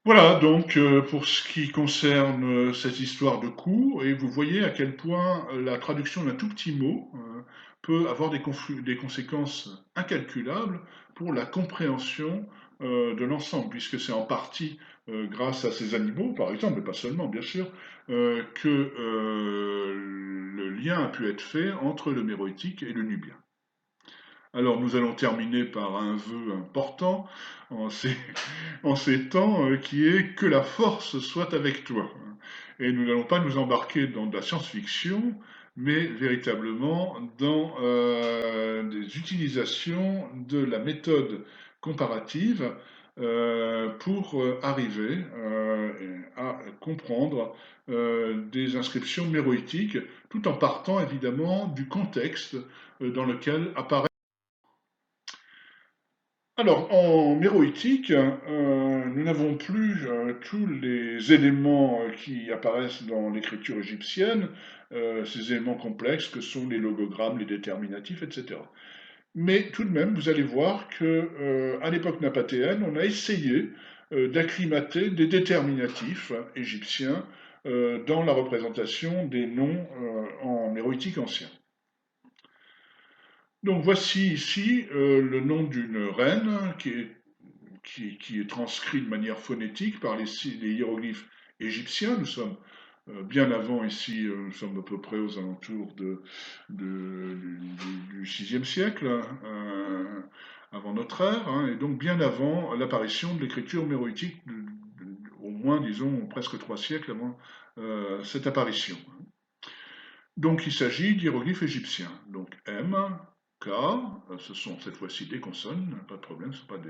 Voilà donc pour ce qui concerne, cette histoire de coût et vous voyez à quel point, la traduction d'un tout petit mot, peut avoir des conséquences incalculables pour la compréhension, de l'ensemble. Puisque c'est en partie, grâce à ces animaux, par exemple, mais pas seulement bien sûr, que, le lien a pu être fait entre le méroïtique et le nubien. Alors nous allons terminer par un vœu important en ces, en ces temps qui est que la force soit avec toi. Et nous n'allons pas nous embarquer dans de la science-fiction, mais véritablement dans des utilisations de la méthode comparative pour arriver à comprendre des inscriptions méroïtiques, tout en partant évidemment du contexte dans lequel apparaît. Alors, en méroïtique, nous n'avons plus tous les éléments qui apparaissent dans l'écriture égyptienne, ces éléments complexes que sont les logogrammes, les déterminatifs, etc. Mais tout de même, vous allez voir que, à l'époque nabatéenne, on a essayé d'acclimater des déterminatifs égyptiens dans la représentation des noms en méroïtique ancien. Donc voici ici le nom d'une reine qui est transcrit de manière phonétique par les hiéroglyphes égyptiens. Nous sommes bien avant ici, nous sommes à peu près aux alentours du 6e siècle, avant notre ère, hein, et donc bien avant l'apparition de l'écriture méroïtique, au moins, disons, presque 3 siècles avant cette apparition. Donc il s'agit d'hiéroglyphes égyptiens. Donc M, K, ce sont cette fois-ci des consonnes, pas de problème, ce ne sont pas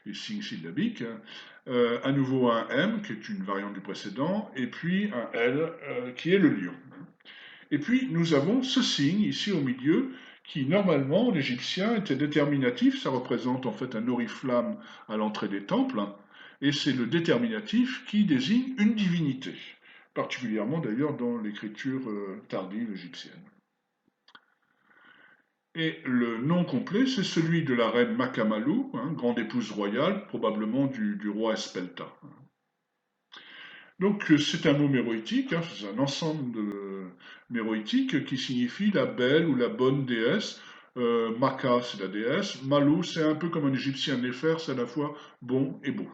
des signes syllabiques. À nouveau un M, qui est une variante du précédent, et puis un L, qui est le lion. Et puis nous avons ce signe ici au milieu, qui normalement en égyptien était déterminatif, ça représente en fait un oriflamme à l'entrée des temples, et c'est le déterminatif qui désigne une divinité, particulièrement d'ailleurs dans l'écriture tardive égyptienne. Et le nom complet, c'est celui de la reine Makamalou, hein, grande épouse royale, probablement du roi Espelta. Donc c'est un mot méroïtique, hein, c'est un ensemble de méroïtique qui signifie la belle ou la bonne déesse. Maka, c'est la déesse. Malou, c'est un peu comme un égyptien Néfer, c'est à la fois bon et beau.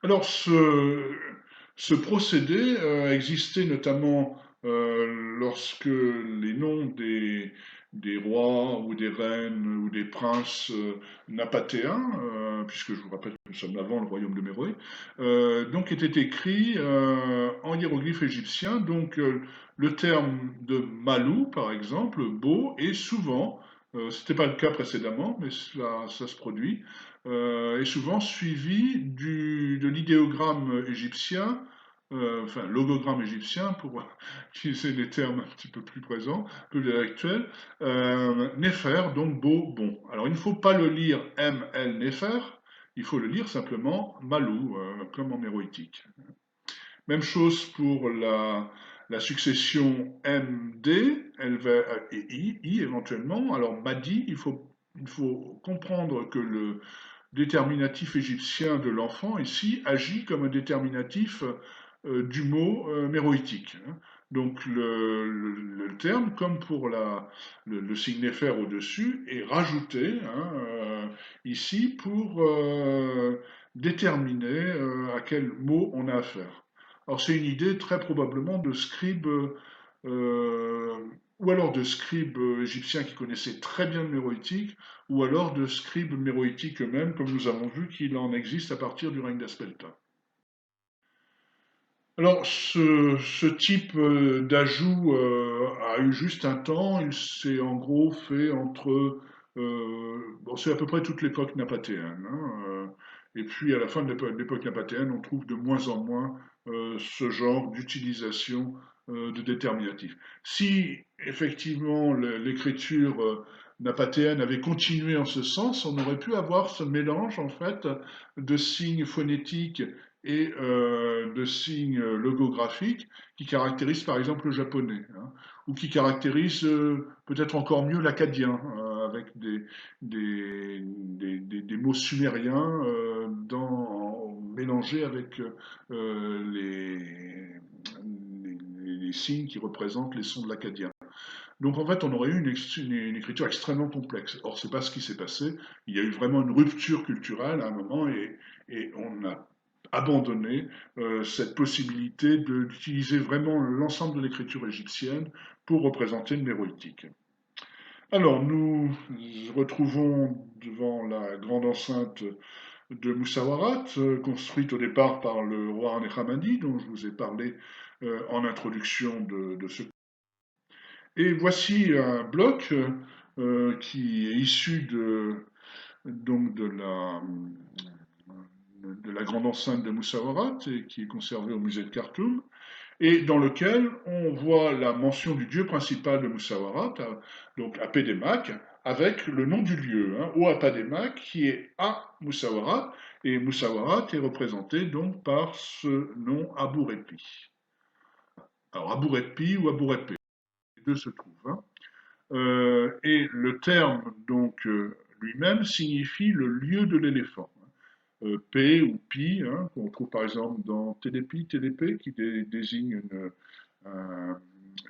Alors, ce procédé existait notamment lorsque les noms des rois ou des reines ou des princes napatéens, puisque je vous rappelle que nous sommes avant le royaume de Méroé, donc étaient écrits en hiéroglyphe égyptien. Donc, le terme de Malou, par exemple, beau, est souvent, ce n'était pas le cas précédemment, mais ça se produit, est souvent suivi de l'idéogramme égyptien, enfin logogramme égyptien pour utiliser les termes un petit peu plus présents, plus actuels, Néfer, donc beau, bon. Alors il ne faut pas le lire ML Néfer, il faut le lire simplement Malou, comme en méroïtique. Même chose pour la succession MD, LV et I éventuellement. Alors Madi, il faut comprendre que le déterminatif égyptien de l'enfant ici agit comme un déterminatif du mot méroïtique, hein. Donc le terme, comme pour le signe néfer au-dessus, est rajouté, hein, ici pour déterminer à quel mot on a affaire. Alors c'est une idée très probablement de scribe euh, ou alors de scribes égyptiens qui connaissaient très bien le méroïtique, ou alors de scribes méroïtiques eux-mêmes, comme nous avons vu qu'il en existe à partir du règne d'Aspelta. Alors, ce type d'ajout a eu juste un temps, il s'est en gros fait entre, bon, c'est à peu près toute l'époque napatéenne, hein, et puis à la fin de l'époque napatéenne, on trouve de moins en moins ce genre d'utilisation de déterminatif. Si effectivement l'écriture napatéenne avait continué en ce sens, on aurait pu avoir ce mélange en fait de signes phonétiques et de signes logographiques qui caractérisent par exemple le japonais, hein, ou qui caractérisent peut-être encore mieux l'acadien, avec des mots sumériens mélangé avec les signes qui représentent les sons de l'acadien. Donc en fait, on aurait eu une écriture extrêmement complexe. Or, c'est pas ce qui s'est passé. Il y a eu vraiment une rupture culturelle à un moment et on a abandonné cette possibilité d'utiliser vraiment l'ensemble de l'écriture égyptienne pour représenter le méroïtique. Alors, nous retrouvons devant la grande enceinte de Moussawarat, construite au départ par le roi Anéhamani, dont je vous ai parlé en introduction de ce. Et voici un bloc qui est issu donc de la grande enceinte de Moussawarat et qui est conservé au musée de Khartoum, et dans lequel on voit la mention du dieu principal de Moussawarat, donc Apédémac, avec le nom du lieu, hein, au Apédémac, qui est à Moussawarat, et Moussawarat est représenté donc par ce nom Abourépi. Alors Abourépi ou Abourépé, les deux se trouvent. Hein. Et le terme donc lui-même signifie le lieu de l'éléphant. P ou Pi, hein, qu'on trouve par exemple dans TDP, qui désigne un,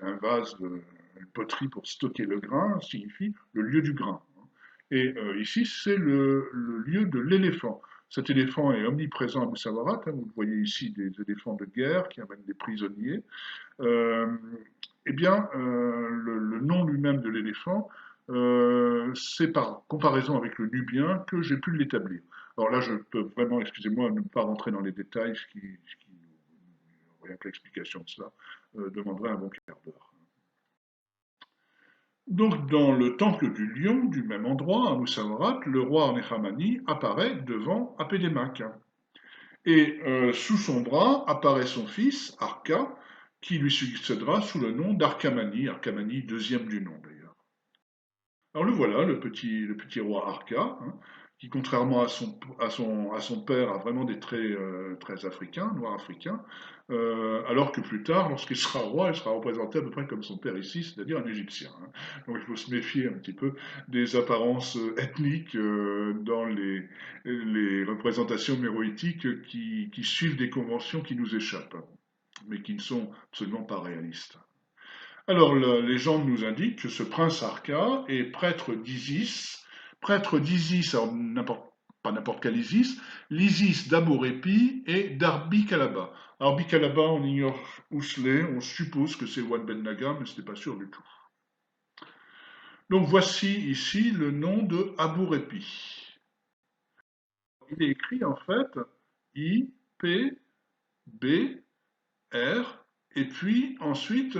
un vase, une poterie pour stocker le grain, signifie le lieu du grain. Et ici, c'est le lieu de l'éléphant. Cet éléphant est omniprésent à Moussawarat. Hein, vous le voyez ici, des éléphants de guerre qui amènent des prisonniers. Euh, eh bien, le nom lui-même de l'éléphant, c'est par comparaison avec le nubien que j'ai pu l'établir. Alors là, je peux vraiment, excusez-moi, ne pas rentrer dans les détails, ce qui rien que l'explication de cela, demanderait un bon quart d'heure. Donc, dans le temple du lion, du même endroit, à Moussawarat, le roi Nehamani apparaît devant Apédémac. Et sous son bras apparaît son fils, Arka, qui lui succédera sous le nom d'Arkamani, Arkamani deuxième du nom d'ailleurs. Alors le voilà, le petit roi Arka, hein, qui contrairement à son père a vraiment des traits très africains, noirs africains, alors que plus tard, lorsqu'il sera roi, il sera représenté à peu près comme son père ici, c'est-à-dire un Égyptien. Hein. Donc il faut se méfier un petit peu des apparences ethniques dans les représentations méroïtiques qui suivent des conventions qui nous échappent, mais qui ne sont absolument pas réalistes. Alors, la légende nous indique que ce prince Arca est prêtre d'Isis, alors pas n'importe quel Isis, l'Isis d'Amorépi et d'Arbi-Kalaba. Arbi-Kalaba, on ignore où c'est, on suppose que c'est Wat Ben Naga, mais ce n'est pas sûr du tout. Donc voici ici le nom de Abourépi. Il est écrit en fait I, P, B, R, et puis ensuite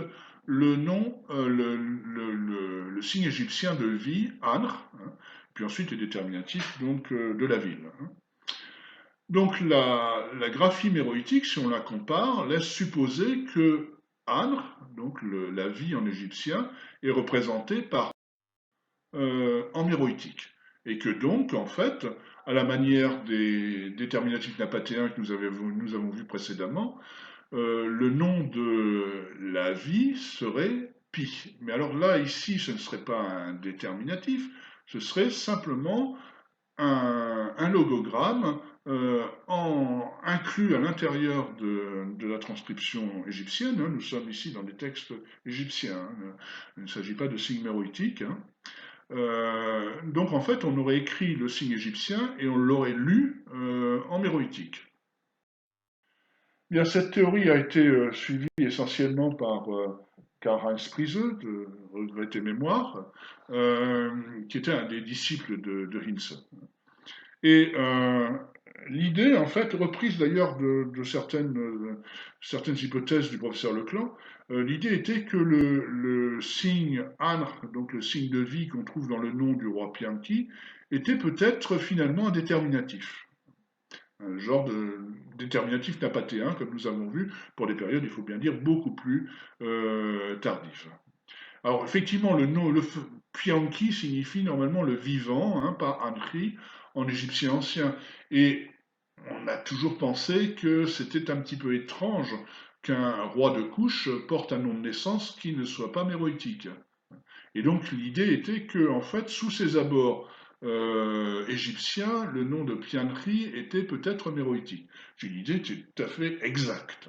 le nom, le signe égyptien de vie, Anr, hein, puis ensuite les déterminatifs donc, de la ville. Hein. Donc la graphie méroïtique, si on la compare, laisse supposer que Anr, donc la vie en égyptien, est représentée par en méroïtique. Et que donc, en fait, à la manière des déterminatifs napatéens que nous avons vus précédemment, le nom de la vie serait pi. Mais alors là, ici, ce ne serait pas un déterminatif, ce serait simplement un logogramme inclus à l'intérieur de la transcription égyptienne. Hein. Nous sommes ici dans des textes égyptiens. Hein. Il ne s'agit pas de signes méroïtiques. Hein. Donc en fait, on aurait écrit le signe égyptien et on l'aurait lu en méroïtique. Bien, cette théorie a été suivie essentiellement par Karl-Heinz Friese, de regrettée mémoire, qui était un des disciples de Hinze. Et l'idée, en fait, reprise d'ailleurs de certaines hypothèses du professeur Leclan, l'idée était que le signe Anr, donc le signe de vie qu'on trouve dans le nom du roi Pianki, était peut-être finalement un déterminatif. Un genre de déterminatif napatéen, comme nous avons vu, pour des périodes, il faut bien dire, beaucoup plus tardives. Alors effectivement, le nom, Pianki signifie normalement le vivant, hein, pas Anri, en égyptien ancien. Et on a toujours pensé que c'était un petit peu étrange qu'un roi de couche porte un nom de naissance qui ne soit pas méroïtique. Et donc l'idée était que, en fait, sous ses abords, égyptien, le nom de Pianri était peut-être méroïtique. J'ai une idée tout à fait exacte.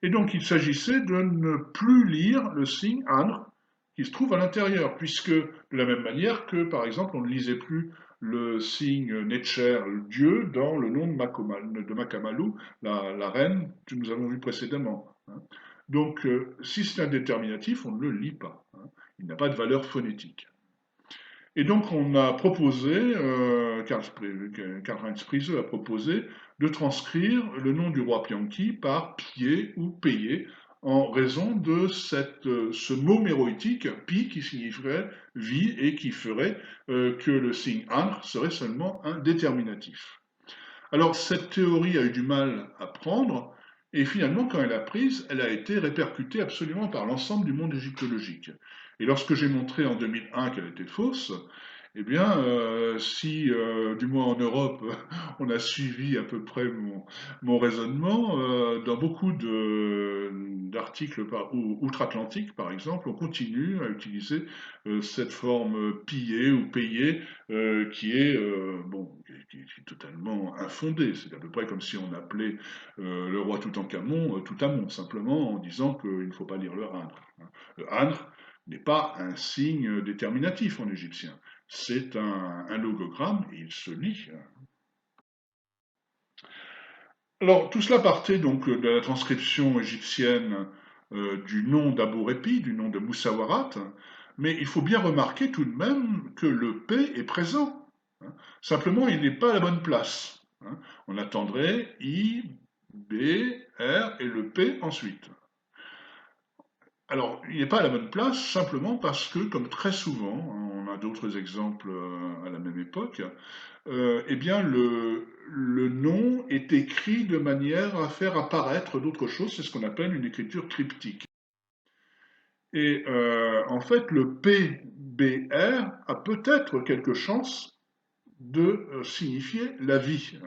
Et donc il s'agissait de ne plus lire le signe Anr qui se trouve à l'intérieur, puisque de la même manière que, par exemple, on ne lisait plus le signe Netcher, le dieu, dans le nom de Makamalou, la reine que nous avons vu précédemment. Donc, si c'est un déterminatif, on ne le lit pas. Il n'a pas de valeur phonétique. Et donc, on a proposé, Karl-Heinz Friese a proposé de transcrire le nom du roi Pianki par pied ou payé, en raison de ce mot méroïtique, pi, qui signifierait vie et qui ferait que le signe anr serait seulement un déterminatif. Alors, cette théorie a eu du mal à prendre, et finalement, quand elle a prise, elle a été répercutée absolument par l'ensemble du monde égyptologique. Et lorsque j'ai montré en 2001 qu'elle était fausse, eh bien, si, du moins en Europe, on a suivi à peu près mon raisonnement, dans beaucoup d'articles outre-Atlantique, par exemple, on continue à utiliser cette forme pillée ou payée qui est, qui est totalement infondée. C'est à peu près comme si on appelait le roi Toutankhamon Toutamon, simplement en disant qu'il ne faut pas lire le Indre. Le Indre n'est pas un signe déterminatif en égyptien. C'est un logogramme et il se lit. Alors, tout cela partait donc de la transcription égyptienne du nom d'Abou-Répi, du nom de Moussawarat, mais il faut bien remarquer tout de même que le P est présent. Simplement, il n'est pas à la bonne place. On attendrait I, B, R et le P ensuite. Alors, il n'est pas à la bonne place simplement parce que, comme très souvent, on a d'autres exemples à la même époque, eh bien, le nom est écrit de manière à faire apparaître d'autres choses. C'est ce qu'on appelle une écriture cryptique. Et en fait, le PBR a peut-être quelque chance de signifier la vie,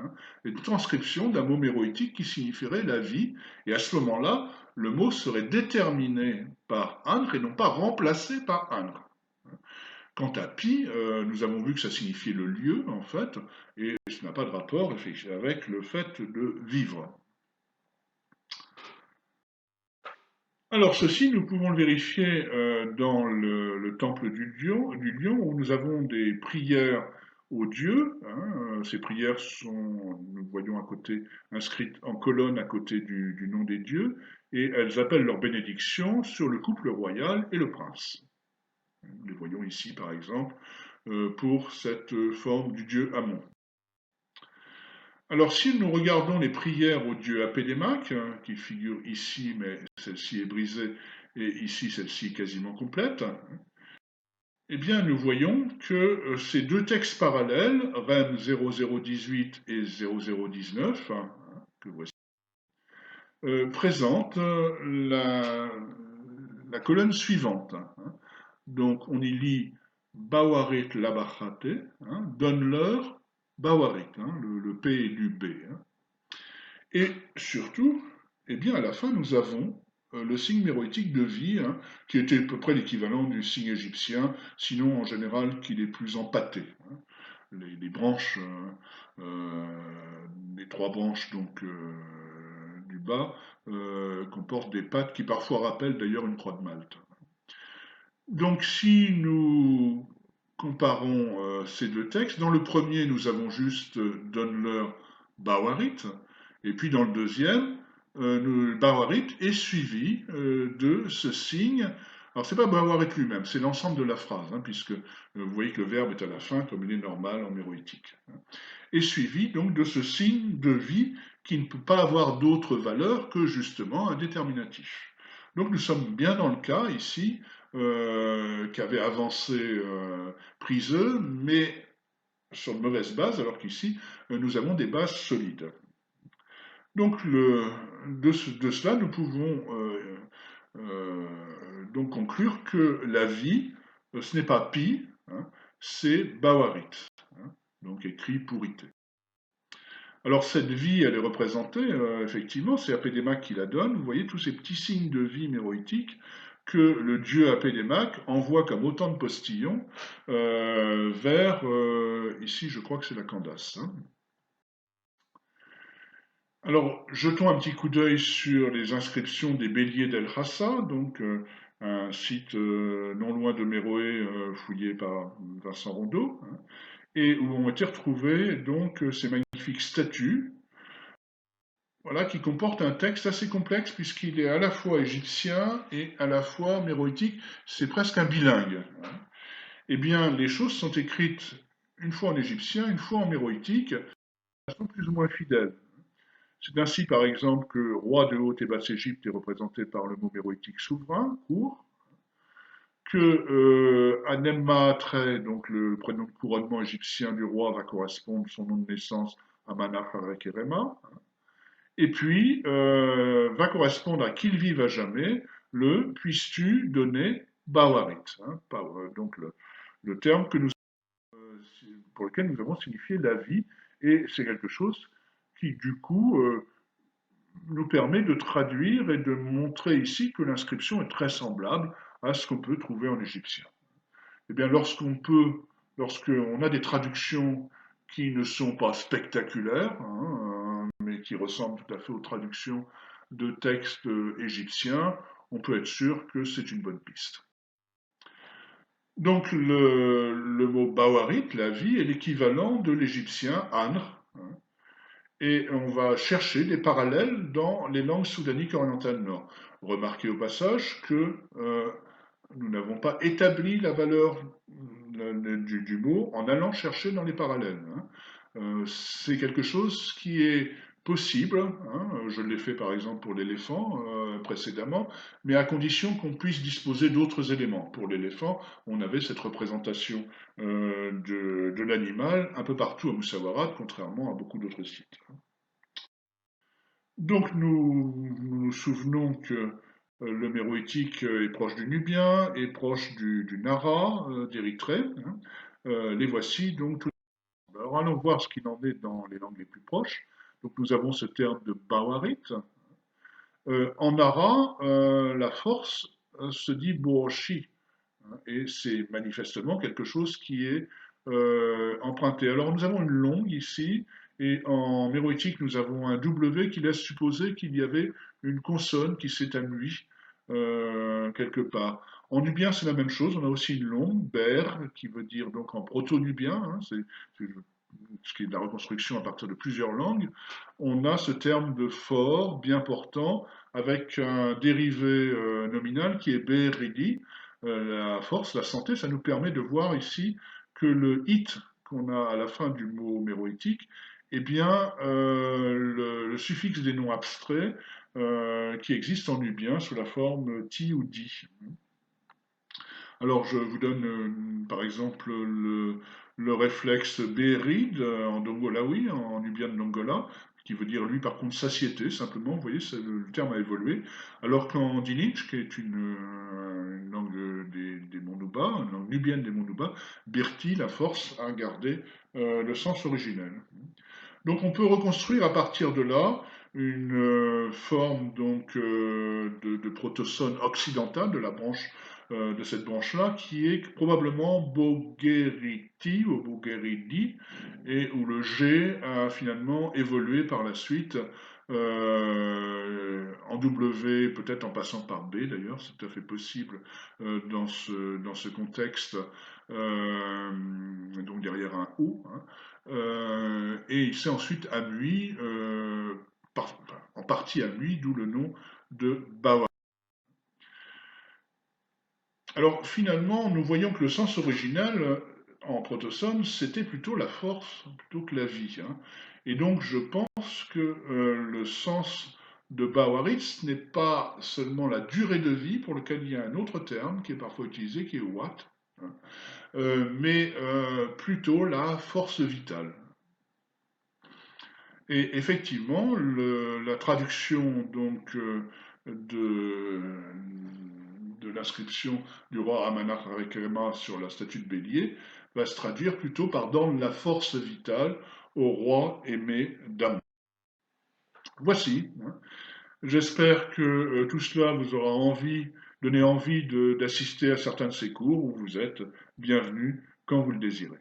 une transcription d'un mot méroïtique qui signifierait la vie, et à ce moment-là, le mot serait déterminé par Anr et non pas remplacé par Anr. Quant à Pi, nous avons vu que ça signifiait le lieu, en fait, et ça n'a pas de rapport avec le fait de vivre. Alors ceci, nous pouvons le vérifier dans le temple du lion, où nous avons des prières aux dieux. Ces prières sont, nous voyons à côté, inscrites en colonne à côté du nom des dieux, et elles appellent leur bénédiction sur le couple royal et le prince. Nous les voyons ici, par exemple, pour cette forme du dieu Amon. Alors, si nous regardons les prières au dieu Apédémaque, qui figure ici, mais celle-ci est brisée, et ici, celle-ci est quasiment complète, eh bien, nous voyons que ces deux textes parallèles, REM 0018 et 0019, que voici, présentent la colonne suivante. Donc, on y lit Bawarit Labachate, donne-leur Bawarit, le P et du B. Et surtout, eh bien, à la fin, nous avons le signe méroïtique de vie, qui était à peu près l'équivalent du signe égyptien, sinon en général qu'il est plus empâté. Les branches, les trois branches donc du bas, comportent des pattes qui parfois rappellent d'ailleurs une croix de Malte. Donc si nous comparons ces deux textes, dans le premier nous avons juste donne-leur Bawarit, et puis dans le deuxième, le Bawarit est suivi de ce signe. Alors c'est pas Bawarit lui-même, c'est l'ensemble de la phrase, puisque vous voyez que le verbe est à la fin comme il est normal en méroïtique. Est suivi donc de ce signe de vie qui ne peut pas avoir d'autre valeur que justement un déterminatif. Donc nous sommes bien dans le cas ici qu'avait avancé Priseux, mais sur de mauvaises bases, alors qu'ici nous avons des bases solides. Donc de cela, nous pouvons donc conclure que la vie, ce n'est pas pi, c'est bawarit, donc écrit pour ité. Alors cette vie, elle est représentée, effectivement, c'est Apédémaque qui la donne. Vous voyez tous ces petits signes de vie méroïtiques que le dieu Apédémaque envoie comme autant de postillons vers, ici je crois que c'est la Candace, hein. Alors, jetons un petit coup d'œil sur les inscriptions des béliers d'El Hassa, donc un site non loin de Méroé, fouillé par Vincent Rondeau, hein, et où ont été retrouvées donc ces magnifiques statues, voilà, qui comportent un texte assez complexe puisqu'il est à la fois égyptien et à la fois méroïtique. C'est presque un bilingue, hein. Eh bien, les choses sont écrites une fois en égyptien, une fois en méroïtique, de façon plus ou moins fidèle. C'est ainsi, par exemple, que roi de Haute et Basse-Égypte est représenté par le mot méroïtique souverain, court, que Anemma-Atre, donc le prénom de couronnement égyptien du roi, va correspondre son nom de naissance à Manach-Harekerema, et puis va correspondre à qu'il vive à jamais le puisses-tu donner Bawarit, hein, donc le terme que nous, pour lequel nous avons signifié la vie, et c'est quelque chose qui, du coup, nous permet de traduire et de montrer ici que l'inscription est très semblable à ce qu'on peut trouver en égyptien. Eh bien, lorsqu'on a des traductions qui ne sont pas spectaculaires, hein, mais qui ressemblent tout à fait aux traductions de textes égyptiens, on peut être sûr que c'est une bonne piste. Donc, le mot bawarit, la vie, est l'équivalent de l'égyptien anr, hein, et on va chercher des parallèles dans les langues soudaniques orientales nord. Remarquez au passage que nous n'avons pas établi la valeur du mot en allant chercher dans les parallèles, hein. C'est quelque chose qui est possible, hein. Je l'ai fait par exemple pour l'éléphant précédemment, mais à condition qu'on puisse disposer d'autres éléments. Pour l'éléphant, on avait cette représentation de l'animal un peu partout à Moussawarat, contrairement à beaucoup d'autres sites. Donc nous nous souvenons que le méroïtique est proche du nubien, est proche du nara, d'Érythrée, hein. Les voici donc tout. Alors allons voir ce qu'il en est dans les langues les plus proches. Donc nous avons ce terme de bawarit. En nara, la force se dit boshi, hein, et c'est manifestement quelque chose qui est emprunté. Alors nous avons une longue ici, et en méroïtique nous avons un W qui laisse supposer qu'il y avait une consonne qui s'étanouit quelque part. En nubien c'est la même chose, on a aussi une longue, ber, qui veut dire donc en proto-nubien, hein, c'est ce qui est de la reconstruction à partir de plusieurs langues. On a ce terme de fort, bien portant, avec un dérivé nominal qui est beridi, la force, la santé. Ça nous permet de voir ici que le it qu'on a à la fin du mot méroïtique, eh bien, le suffixe des noms abstraits qui existe en nubien sous la forme ti ou di. Alors, je vous donne par exemple le réflexe Berid en Dongolawi, en nubien de Dongola, qui veut dire lui par contre satiété, simplement, vous voyez, le terme a évolué. Alors qu'en Dinitch, qui est une langue des Monouba, une langue nubienne des Monouba, Berti, la force, a gardé le sens originel. Donc on peut reconstruire à partir de là une forme donc de protosone occidental de la branche de cette branche-là qui est probablement Bogheriti ou Bogheridi et où le G a finalement évolué par la suite en W, peut-être en passant par B d'ailleurs, c'est tout à fait possible dans ce contexte, donc derrière un O, hein. Et il s'est ensuite amui, en partie amui, d'où le nom de Bawa. Alors finalement, nous voyons que le sens original en protosome, c'était plutôt la force plutôt que la vie, hein. Et donc je pense que le sens de Bawaritz n'est pas seulement la durée de vie, pour lequel il y a un autre terme qui est parfois utilisé, qui est watt, hein, mais plutôt la force vitale. Et effectivement, la traduction donc de, de l'inscription du roi Amanach Harekrema sur la statue de bélier va se traduire plutôt par donne la force vitale au roi aimé d'Amon. Voici, hein. J'espère que tout cela vous aura envie donner envie d'assister à certains de ces cours où vous êtes bienvenu quand vous le désirez.